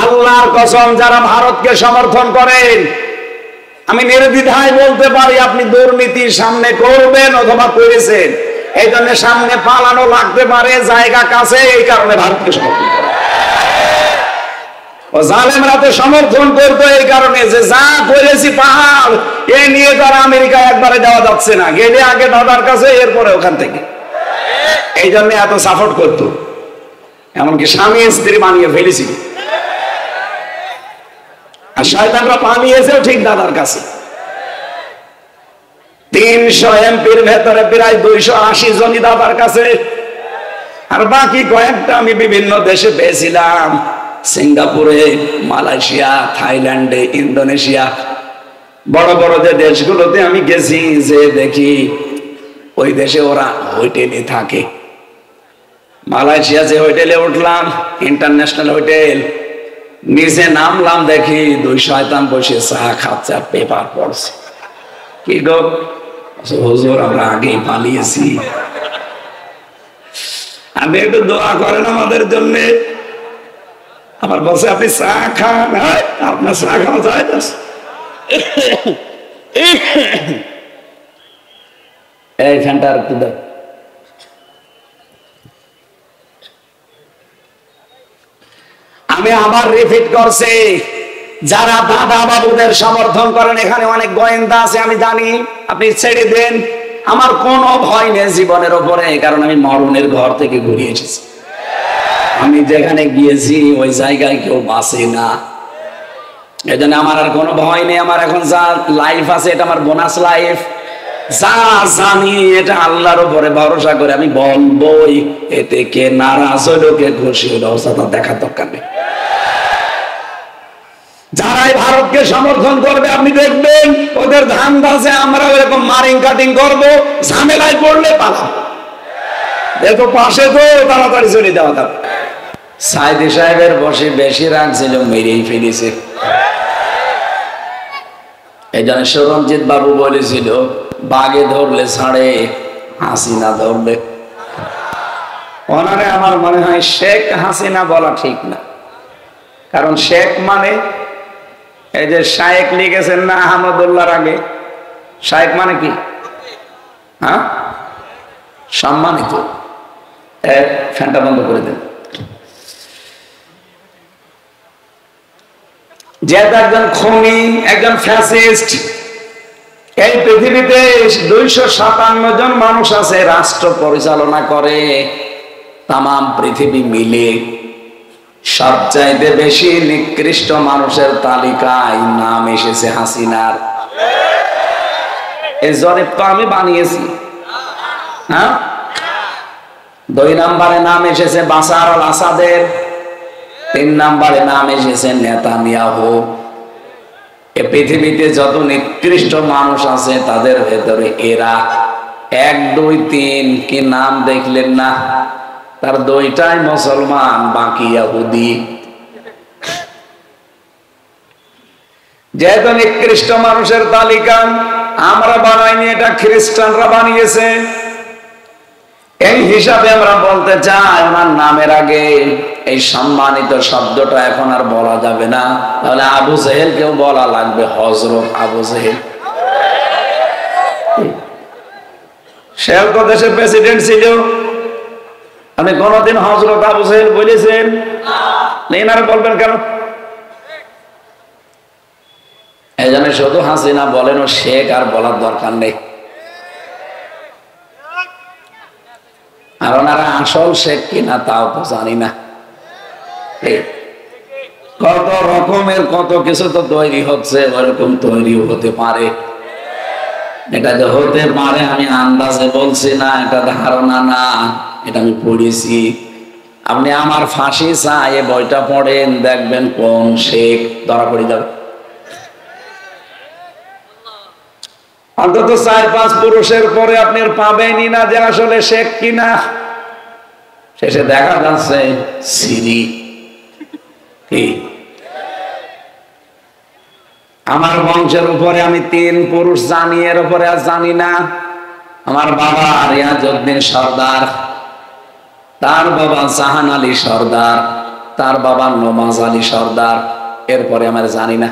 আল্লাহর কসম, যারা ভারতকে সমর্থন করেন, আমি নির্দ্বিধায় বলতে পারি আপনি দুর্নীতির সামনে করবেন অথবা করেছেন। এই জন্য সামনে পালানো লাগতে পারে, জায়গা কাছে, এই কারণে ভারতকে সমর্থন করে। ও জালেমরা তো সমর্থন করতো এই কারণে যে যা করেছি পাহাড়, এ নিয়ে তারা আমেরিকা একবারে যাওয়া যাচ্ছে না, গেলে আগে দাদার কাছে, এরপরে ওখান থেকে। এই জন্য এত সাপোর্ট করতো, এমনকি স্বামী স্ত্রী বানিয়ে ফেলেছিল। আর শয়তানরা পালিয়েছেও ঠিক দাদার কাছে। 300 এমপির ভেতরে প্রায় 280 জনই দাদার কাছে, আর বাকি কয়েকটা আমি বিভিন্ন দেশে পেয়েছিলাম, সিঙ্গাপুরে, মালয়েশিয়া, থাইল্যান্ডে, ইন্দোনেশিয়া, বড় বড় যে দেশগুলোতে আমি গেছি, যে দেখি ওই দেশে ওরা হোটেলে থাকে। মালয়েশিয়া যে হোটেলে উঠলাম, ইন্টারন্যাশনাল হোটেল, নিচে নামলাম, দেখি 2 শয়তান বসে চা খাচ্ছে আর পেপার পড়ছে। কি গো হুজুর, আমরা আগেই পালিয়েছি, আপনি একটু দোয়া করেন আমাদের জন্য। আমার বলছে আপনি চা খান, আপনার চা খাওয়া যায় না। এই ফ্যানটা আর একটু দেখ। আমি আবার রিপিট করছি, যারা দাদা বাবুদের সমর্থন করেন, এখানে অনেক গোয়েন্দা আছে, আমি জানি, আপনি ছেড়ে দেন, আমার কোনো ভয় নেই জীবনের উপরে, কারণ আমি মরণের ঘর থেকে ঘুরে এসেছি। আমি যেখানে গিয়েছি ওই জায়গায় কেউ বাঁচে না, এই জন্য আমার আর কোনো ভয় নেই। আমার এখন যা লাইফ আছে, এটা আমার বোনাস লাইফ। যা জানি এটা আল্লাহর উপরে ভরসা করে আমি বলবোই, এতে কে নারাজ হইলো কে খুশি হইলো সেটা দেখার দরকার নেই। যারাই ভারতকে সমর্থন করবে আপনি দেখবেন ওদের ধান্দা আছে আমরা এরকম মারিং কাটিং করবো, ঝামেলায় পড়লে পালাবো। দেখো পাশে তো তাড়াতাড়ি চলে যাওয়া যাবে। সাইদি সাহেবের বসে বেশি রাখছিল, মেরেই ফেলেছে। এই জন্য সৌরঞ্জিত বাবু বলেছিল, বাঘে ধরলে ছাড়ে, হাসিনা ধরলে। ওনারে আমার মনে হয় শেখ হাসিনা বলা ঠিক না, কারণ শেখ মানে এই যে শায়েক লিখেছেন না আহমদুল্লাহর আগে, শায়েক মানে কি? হ্যাঁ, সম্মানিত। ফ্যানটা বন্ধ করে দেন। যেহেতু একজন খুনি, একজন ফ্যাসিস্ট, এই পৃথিবীতে 257 জন মানুষ আছে রাষ্ট্র পরিচালনা করে, তামাম পৃথিবী মিলে সবচাইতে বেশি নিকৃষ্ট মানুষের তালিকায় নাম এসেছে হাসিনার। এই জরিপ তো আমি বানিয়েছি। হ্যাঁ, 2 নম্বরে নাম এসেছে বাশার আল আসাদের, 3 নম্বরে নাম এসেছে নেতানিয়াহু। এই পৃথিবীতে যত নিকৃষ্ট মানুষ আছে তাদের ভেতরে এরা 1, 2, 3 কি নাম দেখলেন না? তার 2টাই মুসলমান, বাকি ইহুদি। যেহেতু নিকৃষ্ট মানুষের তালিকা আমরা বানাইনি, এটা খ্রিস্টানরা বানিয়েছে। এই হিসাবে আমরা বলতে চাই ওনার নামের আগে এই সম্মানিত শব্দটা এখন আর বলা যাবে না, তাহলে আবু জেহেল কেউ বলা লাগবে, হযরত আবু জেহেল। সে তো দেশের প্রেসিডেন্ট ছিল, আপনি কোনদিন হযরত আবু জেহেল বলেছেন? এনারা বলবেন কেন? এই জন্য শুধু হাসিনা বলেন, ও শেখ আর বলার দরকার নেই। আর ওনারা আসল শেখ কিনা তাও তো জানি না। কত রকমের কত কিছু তো তৈরি হচ্ছে, ওরকম তৈরিও হতে পারে। এটা যে হতে পারে আমি আন্দাজে বলছি না, এটা ধারণা না, এটা আমি পড়েছি। আপনি আমার ফাঁসি চাই এ বইটা পড়েন, দেখবেন কোন শেখ ধরা পড়ে যাবে। অন্তত 4-5 পুরুষের পরে আপনি পাবেনই না যে আসলে শেখ কিনা। শেষে দেখা যাচ্ছে সিরি। আমার বংশের উপরে আমি 3 পুরুষ জানি, এর উপরে আর জানি না। আমার বাবা রিয়াজউদ্দিন সর্দার, তার বাবা জাহান আলী সর্দার, তার বাবা নমাজ আলী সর্দার। এরপরে আমার জানি না,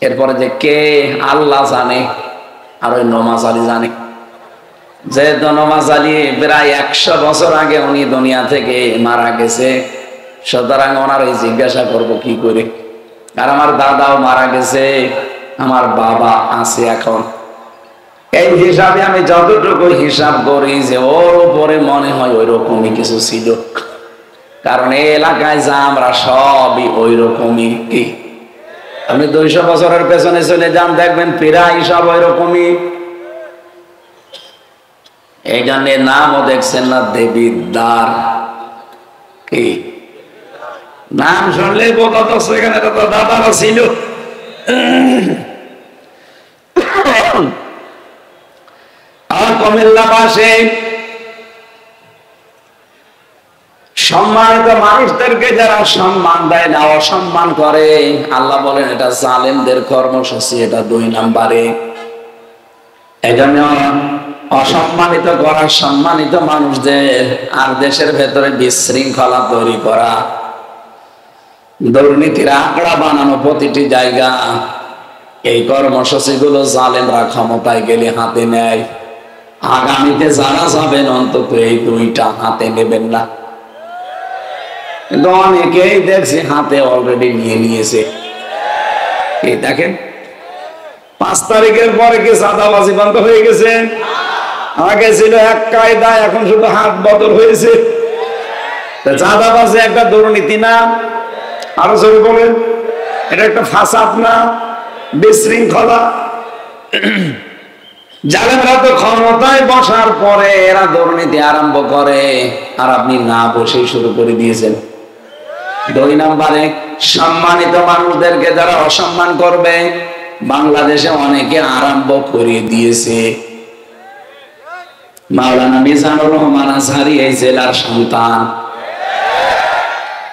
এরপরে যে কে আল্লাহ জানে, আর ওই নমাজ আলী জানে। যেহেতু নমাজ আলী প্রায় 100 বছর আগে উনি দুনিয়া থেকে মারা গেছে, সুতরাং ওনার এই জিজ্ঞাসা করবো কি করে। আর আমার দাদাও মারা গেছে, আমার বাবা আছে এখন। এই হিসাবে আমি যতটুকু হিসাব করি যে ওর উপরে মনে হয় ওই রকমই কিছু ছিল, কারণ এই এলাকায় যা আমরা সবই ওই রকমই। কি আপনি 200 বছরের পেছনে চলে যান, দেখবেন প্রায় সব ওই রকমই। এই জন্য নামও দেখছেন না দেবীর দ্বার। কি নাম শুনলে বোঝা যাচ্ছে এখানে তো দাদারা ছিল। আর কুমিল্লাবাসী সম্মানিত মানুষদেরকে যারা সম্মান দেয় না, অসম্মান করে, আল্লাহ বলেন এটা জালেমদের কর্মসূচি, এটা 2 নম্বরে। এই জন্য অসম্মানিত করা সম্মানিত মানুষদের, আর দেশের ভেতরে বিশৃঙ্খলা তৈরি করা, দুর্নীতির আঁকড়া বানানো প্রতিটি জায়গা, এই কর্মসূচি গুলো জালেমরা ক্ষমতায় গেলে হাতে নেয়। আগামীতে যারা যাবেন অন্তত এই 2টা হাতে নেবেন না। কিন্তু অনেকেই দেখছি হাতে অলরেডি নিয়ে নিয়েছে। এই দেখেন 5 তারিখের পরে কি চাঁদাবাজি বন্ধ হয়ে গেছে? আগে ছিল এক কায়দা, এখন শুধু হাত বদল হয়েছে। চাঁদাবাজি একটা দুর্নীতি না? আরো জোরে বলেন, এটা একটা ফাসাদ না, বিশৃঙ্খলা। জালেমরা তো ক্ষমতায় বসার পরে এরা দুর্নীতি আরম্ভ করে, আর আপনি না বসেই শুরু করে দিয়েছেন। 2 নম্বরে সম্মানিত মানুষদেরকে যারা অসম্মান করবে, বাংলাদেশে অনেকে আরম্ভ করে দিয়েছে। মাওলানা মিজানুর রহমান আজহারী এই জেলার সন্তান,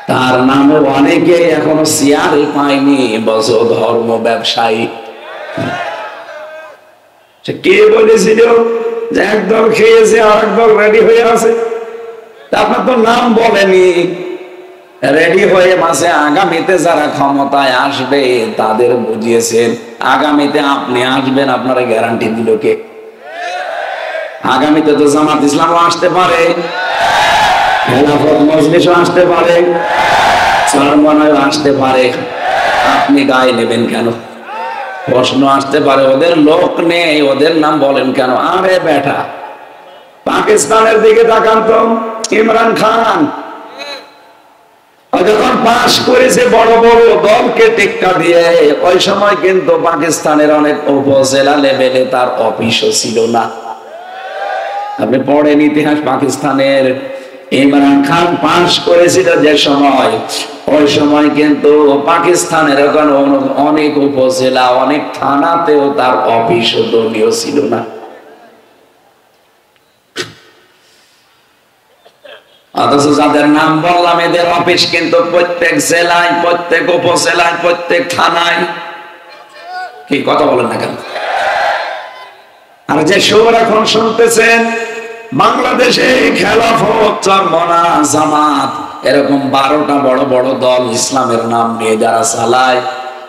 তার নামে অনেকে এখনো চেয়ারে পায়নি, বস ধর্ম ব্যবসায়ী। কে বলেছিল যে একদল খেয়েছে আর একদল রেডি হয়ে আছে? আপনার তো নাম বলেনি। রেডি হয়ে মাসে আগামীতে যারা ক্ষমতায় আসবে তাদের বুঝিয়েছেন, আগামীতে আপনি আসবেন, আপনারা গ্যারান্টি দিল কে? আগামীতে তো জামাত ইসলামও আসতে পারে, খেলাফত মজলিসও আসতে পারে, চরমনায়ও আসতে পারে। আপনি গায়ে নেবেন কেন? প্রশ্ন আসতে পারে, ওদের লোক নেই, ওদের নাম বলেন কেন? আরে বেটা, পাকিস্তানের দিকে তাকান তো, ইমরান খান যখন পাশ করেছে বড় বড় দলকে টেক্কা দিয়ে, ওই সময় কিন্তু পাকিস্তানের অনেক উপজেলা লেভেলে তার অফিসও ছিল না। আপনি পড়েন ইতিহাস পাকিস্তানের। ইমরান খান পাশ করেছিল যে সময়, ওই সময় কিন্তু পাকিস্তানের ওখানে অনেক উপজেলা, অনেক থানাতেও তার অফিস দলীয় ছিল না। অথচ যাদের নাম বললাম এদের অফিস কিন্তু প্রত্যেক জেলায়, প্রত্যেক উপজেলায়, প্রত্যেক থানায়। কি কথা বলেন না কেন? আর যে সুর এখন শুনতেছেন, বাংলাদেশে খেলাফত, চরমনা, জামাত, এরকম 12টা বড় বড় দল ইসলামের নাম নিয়ে যারা চালায়,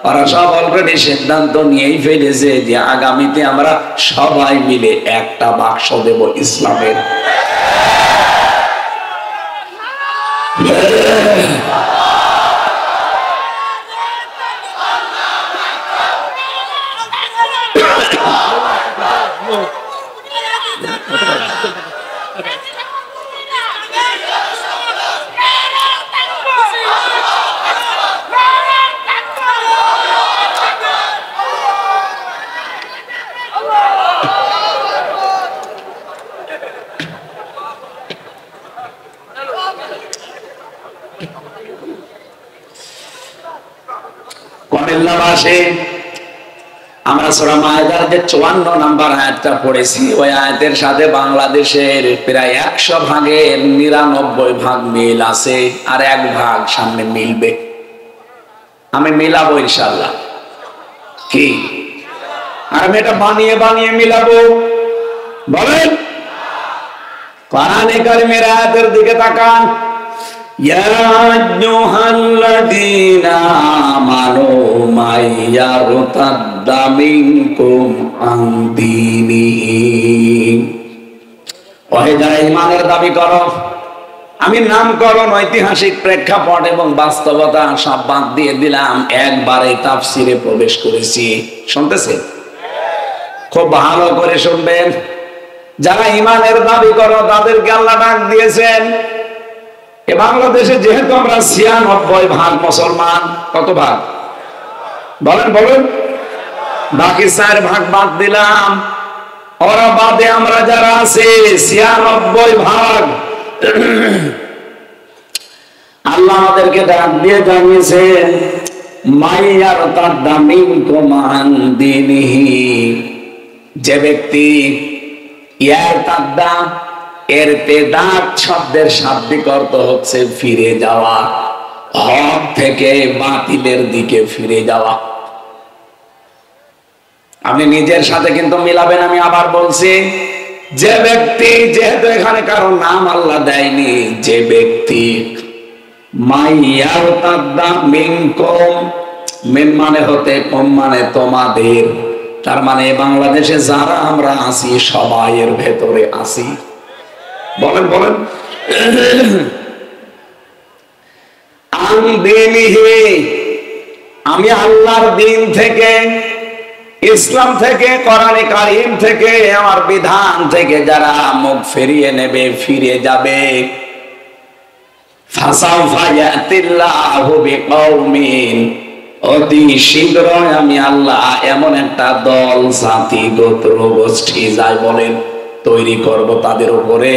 ওরা সব অলরেডি সিদ্ধান্ত নিয়েই ফেলেছে যে আগামীতে আমরা সবাই মিলে একটা বাক্স দেব ইসলামের। আমরা সূরা মায়েদার যে 54 নম্বর আয়াতটা পড়েছি, ওই আয়াতের সাথে বাংলাদেশের প্রায় 100 ভাগের 99 ভাগ মিল আছে, আর 1 ভাগ সামনে মিলবে। আমি মিলাবো ইনশাআল্লাহ। কি আর আমি এটা বানিয়ে বানিয়ে মিলাবো? বলেন। কোরআনে কারিমের আয়াতের দিকে তাকান। ইয়া আইয়ুহাল্লাযীনা আমানু মাইয়ারতাদ্দা মিনকুম আন দীনিহি, ওহে যারা ঈমানের দাবি করো, আমি নামকরণ, ঐতিহাসিক প্রেক্ষাপট এবং বাস্তবতা সব বাদ দিয়ে দিলাম, একবারে তাফসিরে প্রবেশ করেছি। শুনতেছেন? খুব ভালো করে শুনবেন। যারা ঈমানের দাবি করো তাদেরকে আল্লাহ ডাক দিয়েছেন। এ বাংলাদেশে যেহেতু আমরা ৯৬% মুসলমান, কত ভাগ বলেন বলেন? বাকি 4% বাদ দিলাম, ওরা বাদে আমরা যারা আছে ৯৬%। আল্লাহ আমাদেরকে ডাক দিয়ে জানিয়েছেন মাইয়ারতাদ্দা মিনকুম আন দীনিহি, যে ব্যক্তি, ইয়ারতাদ্দা এর তেদাদ শব্দের শাব্দিক অর্থ হচ্ছে ফিরে যাওয়া, হক থেকে বাতিলের দিকে ফিরে যাওয়া। আপনি নিজের সাথে কিন্তু মিলাবেন। আমি আবার বলছি, যে ব্যক্তি, যেহেতু এখানে কারো নাম আল্লাহ দেয়নি, যে ব্যক্তি মাইয়ারতাদ্দা মিনকুম, মিন মানে হতে কম মানে তোমাদের, তার মানে বাংলাদেশে যারা আমরা আছি সবাই এর ভেতরে আছি। বলেন বলেন? আন দীনিহি, আমি আল্লাহর দিন থেকে, ইসলাম থেকে, কোরআনে কারীম থেকে, আমার বিধান থেকে যারা মুখ ফিরিয়ে নেবে, ফিরে যাবে, ফাসাউফা ইয়াতিল্লাহু বিকওমিন, অতি শীঘ্রই আমি আল্লাহ এমন একটা দল, জাতি, গোত্র, গোষ্ঠী যাই বলেন তৈরি করব তাদের উপরে,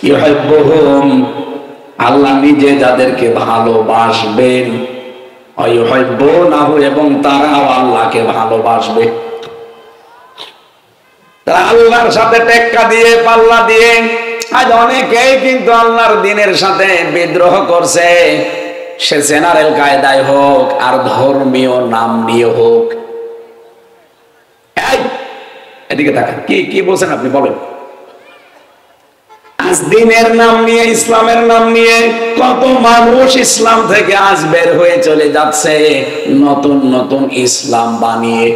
ইউহিব্বুহুম, আল্লাহ নিজে যাদেরকে ভালোবাসবেন, ওয়ায়ুহিব্বুনাহু, এবং তারাও আল্লাহকে ভালোবাসবে। তারা আল্লাহর সাথে টেক্কা দিয়ে, পাল্লা দিয়ে, আজ অনেকেই কিন্তু আল্লাহর দিনের সাথে বিদ্রোহ করছে, সে জেনারেল কায়দায় হোক আর ধর্মীয় নাম নিয়ে হোক। এদিকে তাকান, কি কি বলছেন আপনি বলেন? আজ দিনের নাম নিয়ে, ইসলামের নাম নিয়ে কত মানুষ ইসলাম থেকে আজ বের হয়ে চলে যাচ্ছে নতুন নতুন ইসলাম বানিয়ে।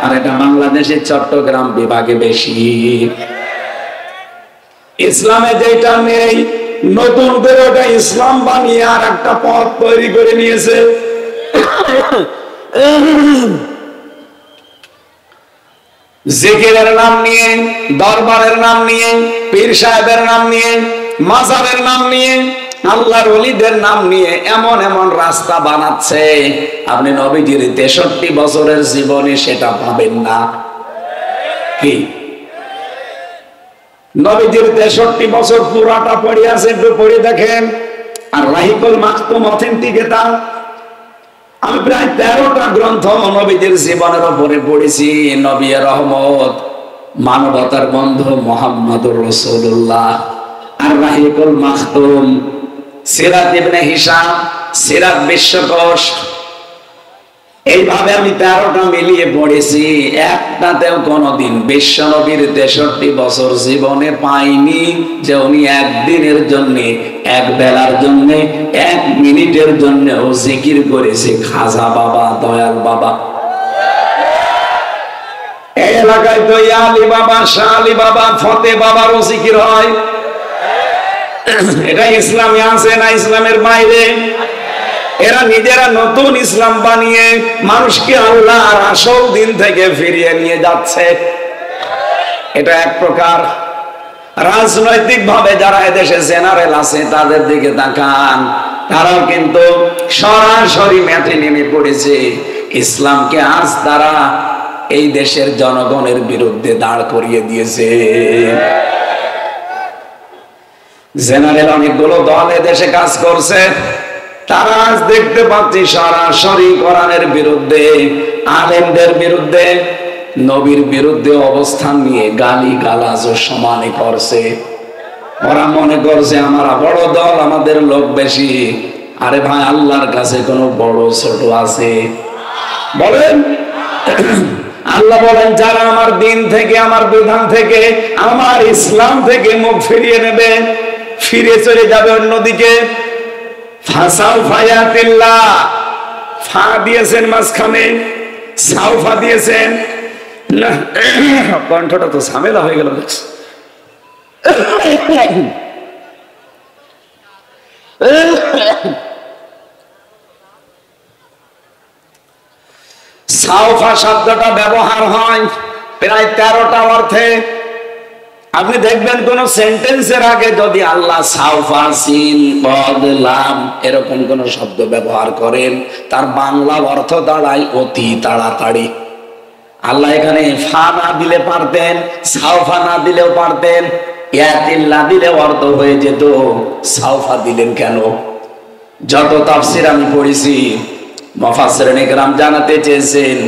আর এটা বাংলাদেশের চট্টগ্রাম বিভাগে বেশি। ইসলামে যেটা নেই, নতুন করে ওটা ইসলাম বানিয়ে আর একটা পথ তৈরি করে নিয়েছে। জিকিরের নাম নিয়ে, দরবারের নাম নিয়ে, পীর সাহেবের নাম নিয়ে, মাজারের নাম নিয়ে, আল্লাহর ওলিদের নাম নিয়ে এমন এমন রাস্তা বানাচ্ছে, আপনি নবীজির ৬৩ বছরের জীবনে সেটা পাবেন না। কি নবীজির ৬৩ বছর পুরাটা পড়ে আছে, একটু পড়ে দেখেন। আর রাহিকুল মাকতুম অথেন্টিক, এটা আমি প্রায় ১৩টা গ্রন্থ নবীজির জীবনের উপরে পড়েছি। নবী রহমত, মানবতার বন্ধু মুহাম্মদুর রাসূলুল্লাহ, আর রাহিকুল মাকতুম, সিরাত ইবনে হিশাম, সিরাত বিশ্বকোষ, এইভাবে আমি ১৩টা মিলিয়ে পড়েছি। একটাতেও কোনদিন বিশ্ব নবীর ৬৩ বছর জীবনে পাইনি যে উনি একদিনের জন্য, এক বেলার জন্য, ১ মিনিটের জন্য জিকির করেছে খাজা বাবা, দয়াল বাবা। এই এলাকায় তো ইয়া আলী বাবা, শাহ আলী বাবা, ফতে বাবারও জিকির হয়। এটা ইসলামে আছে না ইসলামের বাইরে? এরা নিজেরা নতুন ইসলাম বানিয়ে মানুষকে আল্লাহর আসল দিন থেকে ফিরিয়ে নিয়ে যাচ্ছে। এটা এক প্রকার। রাজনৈতিক ভাবে যারা এদেশে জেনারেল আছে তাদের দিকে তাকান, তারাও কিন্তু সরাসরি মাঠে নেমে পড়েছে। ইসলামকে আজ তারা এই দেশের জনগণের বিরুদ্ধে দাঁড় করিয়ে দিয়েছে। জেনারেল অনেকগুলো দল এদেশে কাজ করছে, তারা আজ দেখতে পাচ্ছি সরাসরি কোরআনের বিরুদ্ধে, আলেমদের বিরুদ্ধে, নবীর বিরুদ্ধে অবস্থান নিয়ে গালি গালাজ সমানে করছে। ওরা মনে করছে আমরা বড় দল, আমাদের লোক বেশি। আরে ভাই, আল্লাহর কাছে কোনো বড় ছোট আছে? বলেন। আল্লাহ বলেন, যারা আমার দিন থেকে, আমার বিধান থেকে, আমার ইসলাম থেকে মুখ ফিরিয়ে নেবে, ফিরে চলে যাবে অন্যদিকে। ফাসাউফা ইয়াতিল্লাহ, ফা দিয়েছেন মাঝখানে, সাউফা দিয়েছেন না। কণ্ঠটা তো ঝামেলা হয়ে গেল। সাউফা শব্দটা ব্যবহার হয় প্রায় 13টা অর্থে। আপনি দেখবেন কোন সেন্টেন্সের আগে যদি আল্লাহ সাউফা, সিন, পদ, লাম এরকম কোন শব্দ ব্যবহার করেন, তার বাংলা অর্থ দাঁড়ায় অতি তাড়াতাড়ি। আল্লাহ এখানে ফা না দিলে পারতেন, সাউফা না দিলেও পারতেন, ইয়াতিল্লাহ দিলে অর্থ হয়ে যেত। সাউফা দিলেন কেন? যত তাফসীর আমি পড়েছি, মুফাসসিরিন ইকরাম জানাতে চেয়েছেন,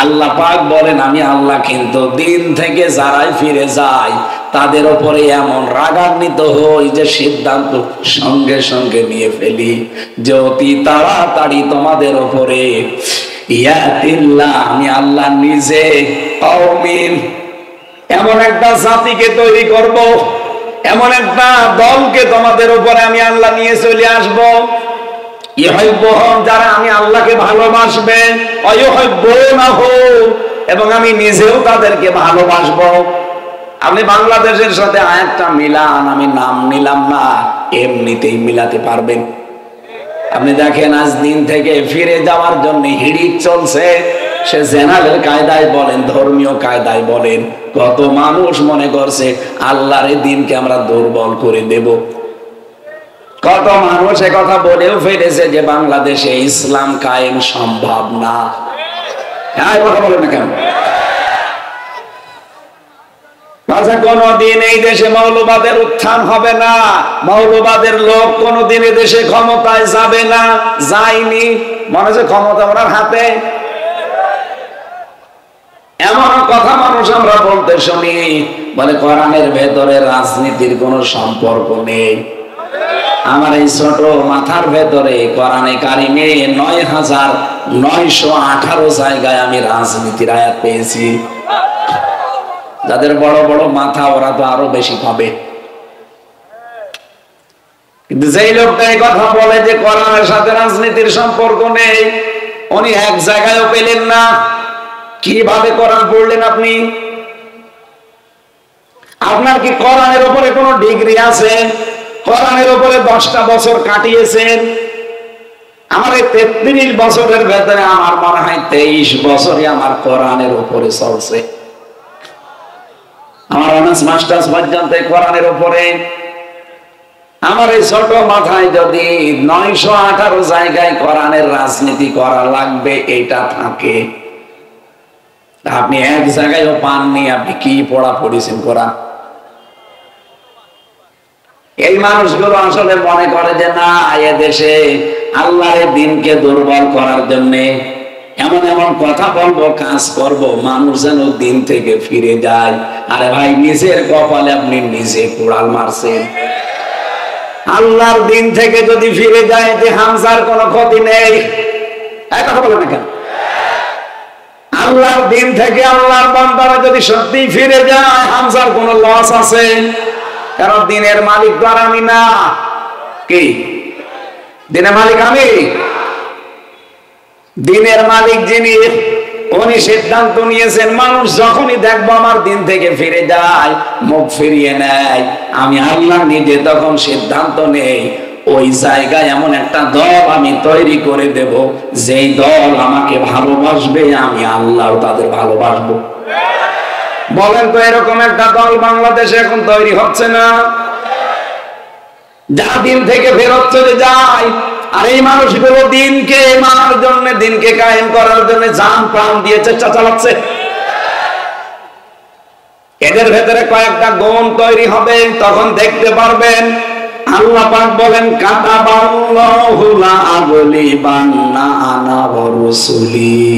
আল্লাহ পাক বলেন আমি আল্লাহ কিন্তু দিন থেকে যারাই ফিরে যায় তাদের উপরে এমন রাগান্বিত হই যে সিদ্ধান্ত সঙ্গে সঙ্গে নিয়ে ফেলি যে অতি তাড়াতাড়ি তোমাদের উপরে ইয়াতিল্লাহ, আমি আল্লাহ নিজে কওমিন, এমন একটা জাতিকে তৈরি করব, এমন একটা দলকে তোমাদের উপরে আমি আল্লাহ নিয়ে চলে আসবো, যারা আমি আল্লাহকে ভালোবাসবে, এবং আমি নিজেও তাদেরকে ভালোবাসবো। আপনি বাংলাদেশের সাথে আরেকটা মিলান, আমি নাম নিলাম না, এমনিতেই মিলাতে পারবেন। আপনি দেখেন আজ দিন থেকে ফিরে যাওয়ার জন্য হিড়িক চলছে, সে জেনারেল কায়দায় বলেন, ধর্মীয় কায়দায় বলেন, কত মানুষ মনে করছে আল্লাহর এই দিনকে আমরা দুর্বল করে দেব। কত মানুষ কথা বলেও ফেলেছে যে বাংলাদেশে ইসলাম কায়েম সম্ভব না। কথা বলেন না কেন? কোনদিন এই দেশে মৌলবাদের উত্থান হবে না, মৌলবাদের লোক কোনদিন এই দেশে ক্ষমতায় যাবে না, যায়নি। মনে হচ্ছে ক্ষমতা ওনার হাতে, এমন কথা মানুষ আমরা বলতে শুনি। বলে কোরআনের ভেতরে রাজনীতির কোন সম্পর্ক নেই। আমার এই ছোট মাথার ভেতরে কোরআনে কারিমে ৯,৯১৮ জায়গায় আমি রাজনীতির আয়াত পেয়েছি। যাদের বড় বড় মাথা ওরা তো আরো বেশি পাবে। কিন্তু যেই লোকটা এই কথা বলে যে কোরআনের সাথে রাজনীতির সম্পর্ক নেই, উনি এক জায়গায়ও পেলেন না। কিভাবে কোরআন পড়লেন আপনি? আপনার কি কোরআনের উপরে কোনো ডিগ্রি আছে? কোরআনের উপরে 10টা বছর কাটিয়েছেন। আমার এই 33 বছরের ভেতরে আমার মনে হয় 23 বছরই আমার কোরআনের উপরে চলছে। আমার অনার্স মাস্টার্স পর্যন্ত কোরআনের উপরে। আমার এই ছোট মাথায় যদি 918 জায়গায় কোরআনের রাজনীতি করা লাগবে এটা থাকে, আপনি এক জায়গায়ও পাননি। আপনি কি পড়া পড়েছেন কোরআন? এই মানুষগুলো আসলে মনে করে যে না, এদেশে আল্লাহর দিনকে দুর্বল করার জন্য এমন এমন কথা বলবো, কাজ করব, মানুষ যেন দিন থেকে ফিরে যায়। আরে ভাই, নিজের কপালে আপনি নিজে কুড়াল মারছেন। আল্লাহর দিন থেকে যদি ফিরে যায় যে হামজার কোনো ক্ষতি নেই। কথা বলে না কেন? আল্লাহর দিন থেকে আল্লাহর বান্দারা যদি সত্যি ফিরে যায়, হামজার কোনো লস আছে? কারণ দিনের মালিক তো আর আমি না। কি দিনের মালিক? আমি। দিনের মালিক যিনি, উনি সিদ্ধান্ত নিয়েছেন মানুষ যখনই দেখবো আমার দিন থেকে ফিরে যায়, মুখ ফিরিয়ে নেয়, আমি আল্লাহ নিজে তখন সিদ্ধান্ত নেই ওই জায়গায় এমন একটা দল আমি তৈরি করে দেব, যেই দল আমাকে ভালোবাসবে, আমি আল্লাহ তাদের ভালোবাসবো। বলেন তো, এরকম একটা দল বাংলাদেশে এখন তৈরি হচ্ছে না? যা দিন থেকে ফেরত চলে যায়। আর এই মানুষগুলো দিনকে মানার জন্য, দিনকে কায়েম করার জন্য জান প্রাণ দিয়ে চেষ্টা চালাচ্ছে। এদের ভেতরে কয়েকটা গুণ তৈরি হবে, তখন দেখতে পারবেন। আল্লাহ পাক বলেন, কাতাবাল্লাহু লা আগলিবান্না আনা ওয়া রাসূলি।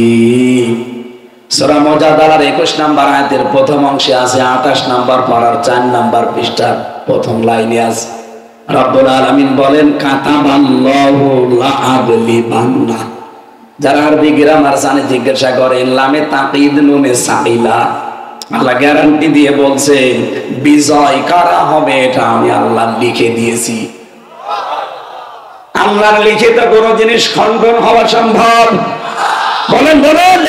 সূরা মুজাদালার 21 নম্বর আয়াতের প্রথম অংশে আছে, 28 নম্বর পারার 4 নম্বর পৃষ্ঠার প্রথম লাইনে আছে। রব্বুল আলামিন বলেন, কাতাবাল্লাহু লা আগলিবান্না। যারা আরবি গ্রামার জানে জিজ্ঞাসা করেন, লামে তাকিদ নুনে সাইলা, আল্লাহ গ্যারান্টি দিয়ে বলছে বিজয় কারা হবে এটা আমি আল্লাহ লিখে দিয়েছি। আল্লাহর লিখিত কোন জিনিস খণ্ডন হওয়া সম্ভব? বলেন বলেন।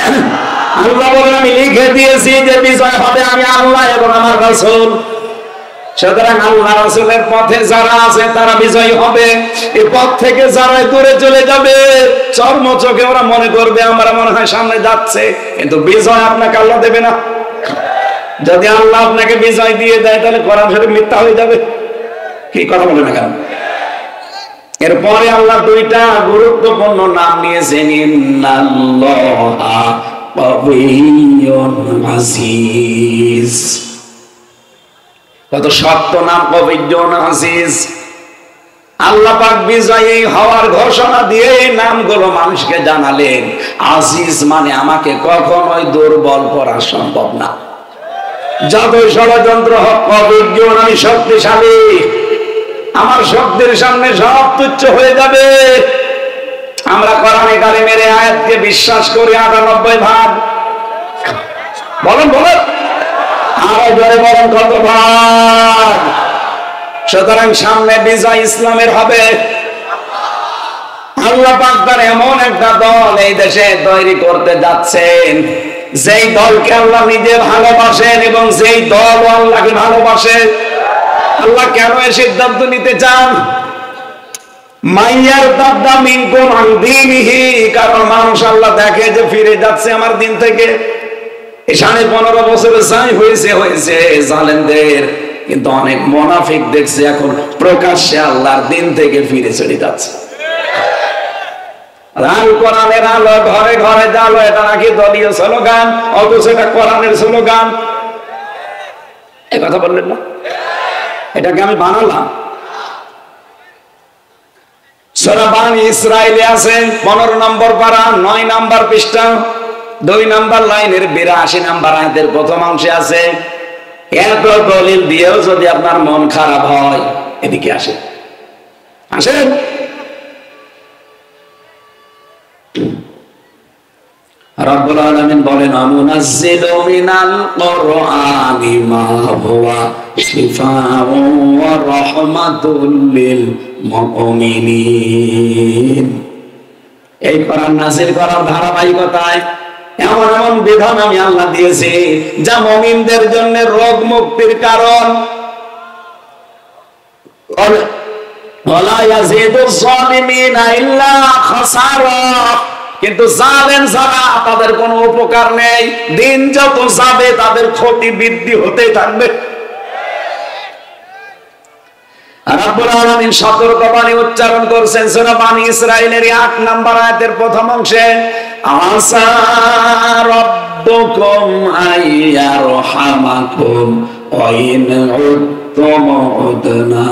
আল্লাহ বলেন আমি লিখে দিয়েছি যে বিজয় হবে আমি আল্লাহ এবং আমার রাসূল। সুতরাং আল্লাহ রাসূলের পথে যারা আছে তারা বিজয়ী হবে। এই পথ থেকে যারা দূরে চলে যাবে চর্ম চোখে ওরা মনে করবে আমরা মনে হয় সামনে যাচ্ছে, কিন্তু বিজয় আপনাকে আল্লাহ দেবে না। যদি আল্লাহ আপনাকে বিজয় দিয়ে দেয় তাহলে কোরআন শরীফ মিথ্যা হয়ে যাবে। কি কথা বলে না কেন? এরপরে আল্লাহ দুইটা গুরুত্বপূর্ণ নাম নিয়েছেন, ইন্নাল্লাহা কবিয়্যুন আজিজ। কত শক্ত নাম, কবিয়্যুন আজিজ। আল্লাহ পাক বিজয়ী হওয়ার ঘোষণা দিয়ে এই নামগুলো মানুষকে জানালেন। আজিজ মানে আমাকে কখনোই দুর্বল করা সম্ভব না। যতই ষড়যন্ত্র হোক, কবিয়্যুন আমি শক্তিশালী, আমার শক্তির সামনে সব তুচ্ছ হয়ে যাবে। আমরা কোরআনে কারিমের আয়াতকে বিশ্বাস করি ৯৮ ভাগ। বলেন বলেন, আরো জোরে বলেন কত ভাগ? সুতরাং সামনে বিজয় ইসলামের হবে। আল্লাহ পাক তার এমন একটা দল এই দেশে তৈরি করতে যাচ্ছেন, যেই দলকে আল্লাহ নিজে ভালোবাসেন এবং যেই দল আল্লাহকে ভালোবাসে। আল্লাহ কেন এই সিদ্ধান্ত নিতে চান? মাইয়ার দাদা মিনকুম আন দীনিহি, কারণ মানুষ আল্লাহ দেখে যে ফিরে যাচ্ছে আমার দিন থেকে। 15.5 বছরে যাই হয়েছে জালেমদের, কিন্তু অনেক মুনাফিক দেখছে এখন প্রকাশ্যে আল্লাহর দিন থেকে ফিরে চলে যাচ্ছে। আল কোরআনের আলো ঘরে ঘরে জালো, এটা নাকি দলীয় স্লোগান, অথচ এটা কোরআনের স্লোগান। এই কথা বললেন না? এটাকে আমি বানালাম। সূরা বানী ইসরাঈলে আছে 15 নম্বর পারা 9 নম্বর পৃষ্ঠা 2 নম্বর লাইনের 82 নম্বর আয়াতের প্রথম অংশে আছে, এত দলিল দিয়েও যদি আপনার মন খারাপ হয়, এদিকে আসেন আসেন। রব্বুল আলামিন বলেন, আমুনাজ্জিলু মিনাল কুরআনি মা হুয়া শিফাউন ওয়া রাহমাতুল লিল মুমিনিন। এই কোরআন নাযিল করার ধারাবাহিকতায় এমন এমন বিধান আমি আল্লাহ দিয়েছি যা মুমিনদের জন্য রোগ মুক্তির কারণ। ওয়ালা ইয়াজিদুজ জালিমিনা ইল্লা খাসারা, কিন্তু জালেম যারা তাদের কোনো উপকার নেই। দিন যত যাবে তাদের ক্ষতি বৃদ্ধি হতে থাকবে। রব্বুল আলামিন সতর্কবাণী উচ্চারণ করছেন সূরা বানী ইসরাঈলের 8 নম্বর আয়াতের প্রথম অংশে, আসা রাব্বুকুম আইয়ারহামাকুম ওয়া ইন উদতুম উদনা।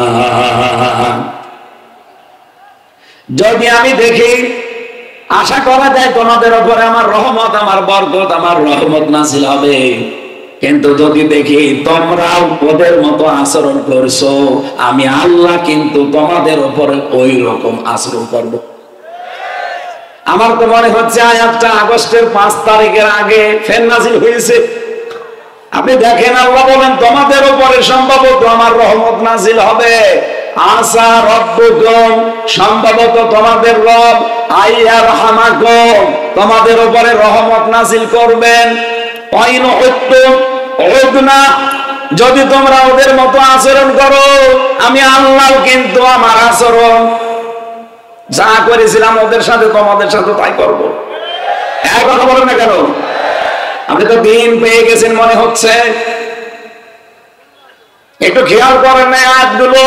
যদি আমি দেখি, আশা করা যায় তোমাদের উপরে আমার রহমত, আমার বরকত, আমার রহমত নাযিল হবে। কিন্তু যদি দেখি তোমরাও ওদের মতো আচরণ করছো, আমি আল্লাহ কিন্তু তোমাদের উপরে ওই রকম আচরণ করব। আমার তো মনে হচ্ছে আয়াতটা আগস্টের 5 তারিখের আগে ফের নাযিল হয়েছে। আপনি দেখেন, আল্লাহ বলেন তোমাদের উপরে সম্ভবত আমার রহমত নাযিল হবে। আসা রব্বুকুম, সম্ভবত তোমাদের রব, আইয়ারহামাকুম, তোমাদের উপরে রহমত নাযিল করবেন। ওয়াইন উদতুম উদনা, যদি তোমরা ওদের মতো আচরণ করো, আমি আল্লাহ কিন্তু আমার আচরণ যা করেছিলাম ওদের সাথে তোমাদের সাথে তাই করব। এক কথা বলেন না কেন? আপনি তো দিন পেয়ে গেছেন মনে হচ্ছে। একটু খেয়াল করেন না আয়াতগুলো।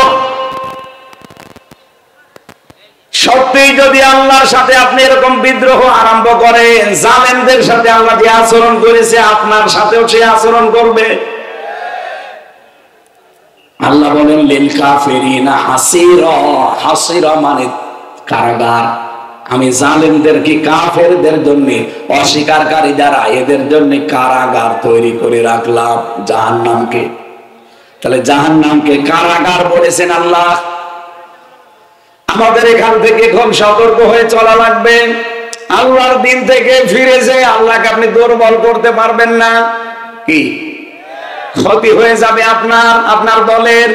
সত্যি যদি আল্লাহর সাথে আপনি এরকম বিদ্রোহ আরম্ভ করেন, জালেমদের সাথে আল্লাহ যে আচরণ করেছে আপনার সাথেও সে আচরণ করবে। আল্লাহ বলেন লিল কাফিরিনা হাসিরা, হাসিরা মানে কারাগার। আমি জালেমদেরকে, কাফেরদের জন্য, অস্বীকারী যারা, এদের জন্য কারাগার তৈরি করে রাখলাম, জাহান্নামকে। তাহলে জাহান্নামকে কারাগার বলেছেন আল্লাহ। আমাদের এখান থেকে খুব সতর্ক হয়ে চলা লাগবে। আল্লাহর দিন থেকে ফিরে যে আল্লাহকে আপনি দুর্বল করতে পারবেন না। কি ক্ষতি হয়ে যাবে আপনার দলের।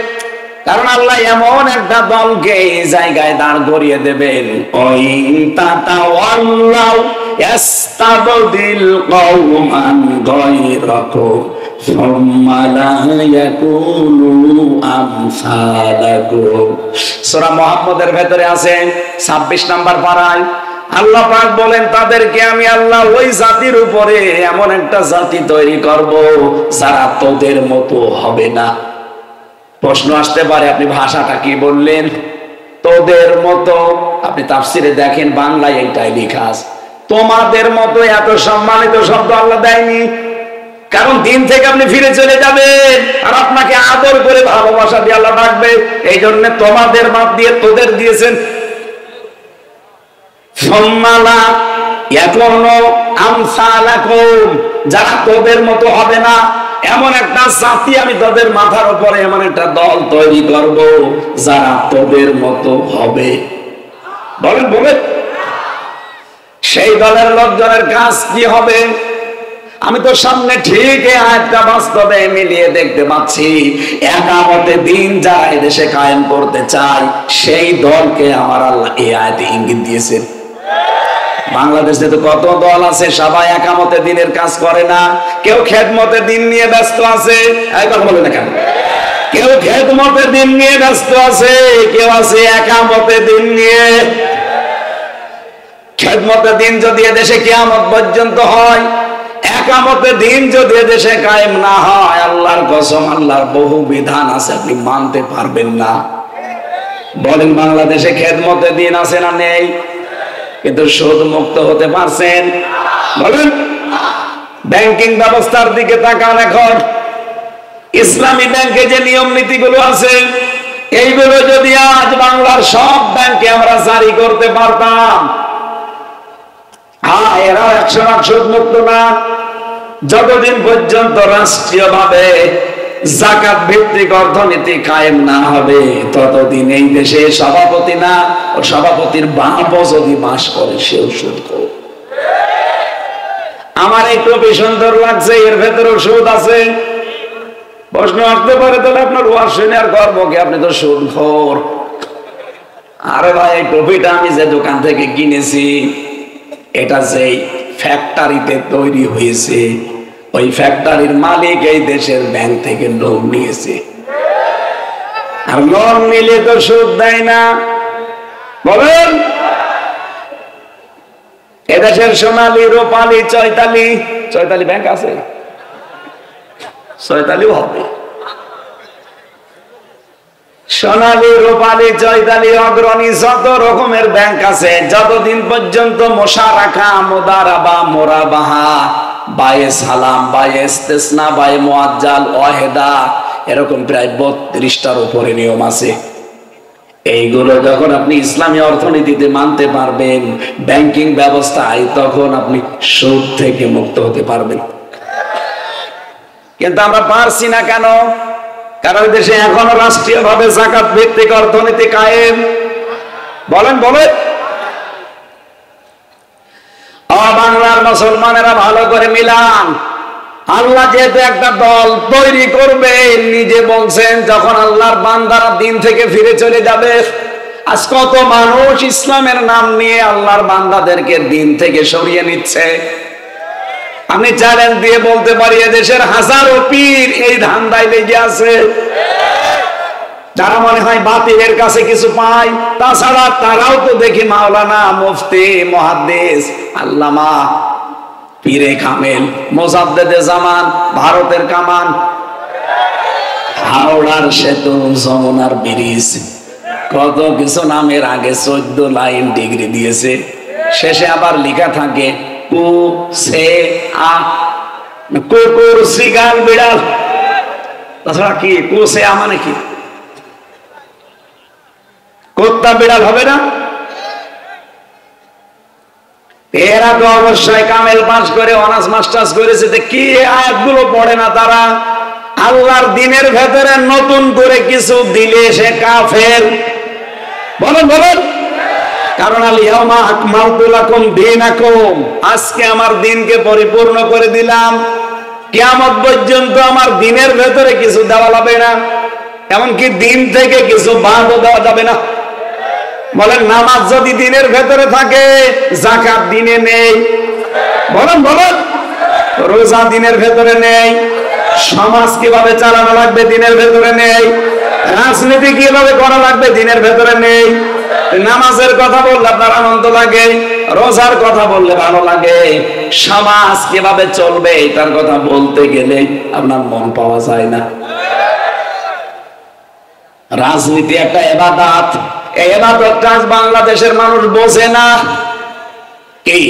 কারণ আল্লাহ এমন একটা দলকে এই জায়গায় দাঁড় করিয়ে দেবেন, ওইন তাতাওয়াল্লাউ ইস্তাবদিল কওমান গায়রাকুম সুম্মা লা ইয়াকুনু আমসালাকুম। সূরা মুহাম্মদের ভেতরে আছে 26 নম্বর পারায় আল্লাহ পাক বলেন, তাদেরকে আমি আল্লাহ ওই জাতির উপরে এমন একটা জাতি তৈরি করব যারা তোদের মতো হবে না। প্রশ্ন আসতে পারে, আপনি ভাষাটা কি বললেন? তোদের মতো। আপনি তাফসিরে দেখেন, বাংলায় এইটাই লেখা আছে। তোমাদের মতো এত সম্মানিত শব্দ আল্লাহ দেয়নি, কারণ দিন থেকে আপনি ফিরে চলে যাবেন আর আপনাকে আদর করে ভালোবাসা দিয়ে আল্লাহ ডাকবে। এই জন্য তোমাদের বাদ দিয়ে তোদের দিয়েছেন। সম্মালা এখনো আমসালাকুম, যারা তোদের মতো হবে না এমন একটা জাতি আমি তোদের মাথার উপরে এমন একটা দল তৈরি করব যারা তোদের মতো হবে। বলেন বলেন, সেই দলের লোকজনের কাজ কি হবে? আমি তো সামনে ঠিক এই আয়াতটা বাস্তবে মিলিয়ে দেখতে পাচ্ছি। একামতে দিন যারা এদেশে কায়েম করতে চায় সেই দলকে আমার আল্লাহ এই আয়াতে ইঙ্গিত দিয়েছেন। বাংলাদেশে তো কত দল আছে, সবাই একামতে দিনের কাজ করে না। কেউ খেদমতে দিন নিয়ে ব্যস্ত আছে, কথা বলে না কেন? কেউ খেদমতে দিন নিয়ে ব্যস্ত আছে, কেউ আছে একামতে দিন নিয়ে। খেদমতে দিন যদি এদেশে কিয়ামত পর্যন্ত হয়, একামতে দিন যদি এদেশে কায়েম না হয়, আল্লাহর কসম, আল্লাহর বহু বিধান আছে আপনি মানতে পারবেন না। বলেন, বাংলাদেশে খেদমতে দিন আছে না নেই? কিন্তু সুদ মুক্ত হতে পারছেন? বলেন। ব্যাংকিং ব্যবস্থার দিকে তাকান এখন। ইসলামী ব্যাংকে যে নিয়ম নীতিগুলো আছে, এইগুলো যদি আজ বাংলার সব ব্যাংকে আমরা জারি করতে পারতাম, হ্যাঁ, এরা 100% সুদ মুক্ত না। যতদিন পর্যন্ত রাষ্ট্রীয়ভাবে জাকাত ভিত্তিক অর্থনীতি কায়েম না হবে, ততদিন এই দেশে সভাপতি না, ও সভাপতির বাপ যদি বাস করে সেও সুদ করে। আমার এই টুপি সুন্দর লাগছে, এর ভেতরেও সুদ আছে। প্রশ্ন আসতে পারে, তাহলে আপনার ওয়াজ শুনে আর করবো কি? আপনি তো সুদখোর। আরে ভাই, এই টুপিটা আমি যে দোকান থেকে কিনেছি, এটা যেই ফ্যাক্টরিতে তৈরি হয়েছে, ওই ফ্যাক্টরির মালিক এই দেশের ব্যাংক থেকে লোন নিয়েছে। আর লোন নিলে তো সুদ দেয় না। বলেন, এদেশের সোনালী, রূপালী, চৈতালি ব্যাংক আছে, চৈতালিও হবে। সোনালী, রূপালী, চৈতালি, অগ্রণী, যত রকমের ব্যাংক আছে, যতদিন পর্যন্ত মোশারাকা, মুদারাবা, মোরাবাহা, বায়ে সালাম, বায়ে ইস্তেসনা, বায়ে মুআজ্জাল, ওয়াহেদা, এরকম প্রায় 32টার উপরে নিয়ম আছে। এইগুলো যখন আপনি ইসলামী অর্থনীতিতে মানতে পারবেন, ব্যাংকিং ব্যবস্থায়, তখন আপনি সুদ থেকে মুক্ত হতে পারবেন। কিন্তু আমরা পারছি না কেন? কারণ দেশে এখনো রাষ্ট্রীয়ভাবে যাকাত ভিত্তিক অর্থনীতি কায়েম। বলেন বলেন। বাংলার মুসলমানেরা ভালো করে মিলান। আল্লাহ যেহেতু একটা দল তৈরি করবে, নিজে বলছেন, যখন আল্লাহর বান্দারা দিন থেকে ফিরে চলে যাবে। আজ কত মানুষ ইসলামের নাম নিয়ে আল্লাহর বান্দাদেরকে দিন থেকে সরিয়ে নিচ্ছে। আমি চ্যালেঞ্জ দিয়ে বলতে পারি, এদেশের হাজারো পীর এই ধান্দায় লেগে আছে। যারা মনে হয় বাতিলের কাছে কিছু পায়, তাছাড়া তারাও তো দেখি মাওলানা, মুফতি, মুহাদ্দিস, আল্লামা, পীরে কামেল, মুজাদ্দেদে জামান, ভারতের কামান, হাওড়ার সেতু, যমুনার ব্রিজ, কত কিছু নামের আগে 14 লাইন ডিগ্রি দিয়েছে। শেষে আবার লেখা থাকে কু সে আ, কুকুর, শ্রীগাল, বিড়াল। তাছাড়া কি কু সে আ মানে কি? কুত্তা বিড়াল হবে না? এরা তো অবশ্যই কামেল পাস করে অনার্স মাস্টার্স করেছে। কি আয়াতগুলো পড়ে না তারা? আল্লাহর দিনের ভেতরে নতুন করে কিছু দিলে সে কাফের। বলেন বলেন। কারণ আল-ইয়াওমা আকমালতু লাকুম দীনাকুম, আজকে আমার দিনকে পরিপূর্ণ করে দিলাম। কিয়ামত পর্যন্ত আমার দিনের ভেতরে কিছু দেওয়া যাবে না, এমনকি দিন থেকে কিছু বাদও দেওয়া যাবে না। বলেন নামাজ যদি দিনের ভেতরে থাকে, যাকাত দিনে নেই, বলেন বলেন, রোজা দিনের ভেতরে নেই, সমাজ কিভাবে চালানো লাগবে দিনের ভেতরে নেই, রাজনীতি কিভাবে করা লাগবে দিনের ভেতরে নেই। নামাজের কথা বললে আপনার আনন্দ লাগে, রোজার কথা বললে ভালো লাগে, সমাজ কিভাবে চলবে তার কথা বলতে গেলে আপনার মন পাওয়া যায় না। রাজনীতি একটা ইবাদত, এই ইবাদতটা বাংলাদেশের মানুষ বোঝে না। কি